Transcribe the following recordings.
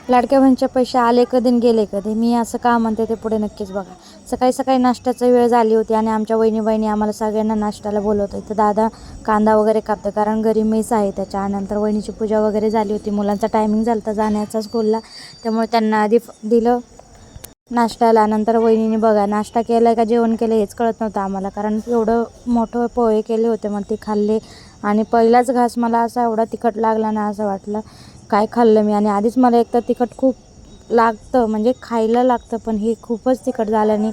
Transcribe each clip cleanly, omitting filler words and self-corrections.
लाडक्या बहिणीचे पैसे आले कधी आणि गेले कधी, मी असं का म्हणते ते पुढे नक्कीच बघा. सकाळी सकाळी नाश्त्याची वेळ झाली होती आणि आमच्या वहिनी आम्हाला सगळ्यांना नाश्त्याला बोलवत होते. तर दादा कांदा वगैरे कापते, कारण घरी मेस आहे. त्याच्यानंतर वहिनीची पूजा वगैरे झाली होती. मुलांचा टायमिंग झाला होता जाण्याचा स्कूलला, त्यामुळे त्यांना आधी दिलं नाश्त्याला. नंतर वहिनीने बघा नाश्ता केला का जेवण केलं हेच कळत नव्हतं आम्हाला, कारण एवढं मोठं पोहे केले होते. मग ते खाल्ले आणि पहिलाच घास मला असा एवढा तिखट लागला ना, असं वाटलं काय खाल्लं मी. आणि आधीच मला एकतर तिखट खूप लागतं, म्हणजे खायला लागतं, पण हे खूपच तिखट झाल्याने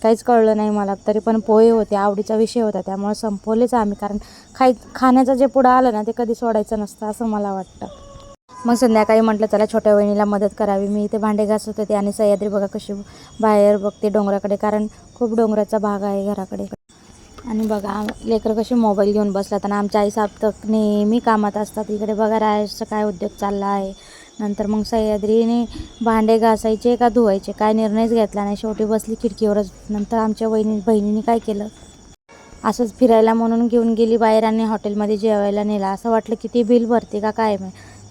काहीच कळलं नाही मला. तरी पण पोहे होते, आवडीचा विषय होता, त्यामुळे संपवलेच आम्ही. कारण खाण्याचं जे पुढं आलं ना ते कधी सोडायचं नसतं असं मला वाटतं. मग संध्याकाळी म्हटलं चला छोट्या वहिनीला मदत करावी. मी इथे भांडे घासत होते आणि सह्याद्री बघा कशी बाहेर बघते डोंगराकडे, कारण खूप डोंगराचा भाग आहे घराकडे. आणि बघा लेकरं कशी मोबाईल घेऊन बसतात आणि आमच्या आई साहेब तर नेहमी कामात असतात. इकडे बघा रायसचा काय उद्योग चालला आहे. नंतर मग सह्याद्रीने भांडे घासायचे का धुवायचे काय निर्णयच घेतला नाही, शेवटी बसली खिडकीवरच. नंतर आमच्या बहिणीने काय केलं, असंच फिरायला म्हणून घेऊन गेली बाहेर आणि हॉटेलमध्ये जेवायला नेला. असं वाटलं किती बिल भरते का काय,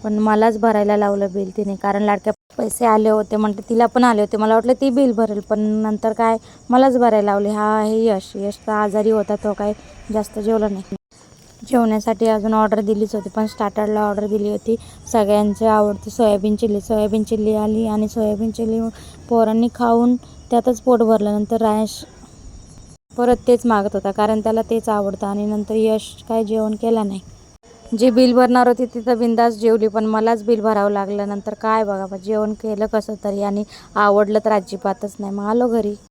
पण मलाच भरायला लावलं बिल तिने, कारण लाडक्या पैसे आले होते म्हणते, तिला पण आले होते. मला वाटलं ती बिल भरेल, पण नंतर काय मलाच भरायला लावले. हा आहे यश तर आजारी होता, तो काय जास्त जेवला नाही. जेवण्यासाठी अजून ऑर्डर दिलीच होती, पण स्टार्टरला ऑर्डर दिली होती सगळ्यांची आवडती सोयाबीन चिल्ली आली आणि सोयाबीन चिल्ली पोरांनी खाऊन त्यातच पोट भरलं. नंतर रायश परत तेच मागत होता, कारण त्याला तेच आवडतं. आणि नंतर यश काय जेवण केलं नाही. जी बिल भरणार होती ती तर बिंदास जेवली, पण मलाच बिल भरावं लागलं. नंतर काय बघा जेवण केलं कसं तरी आणि आवडलं तर अजिबातच नाही. मग आलो घरी.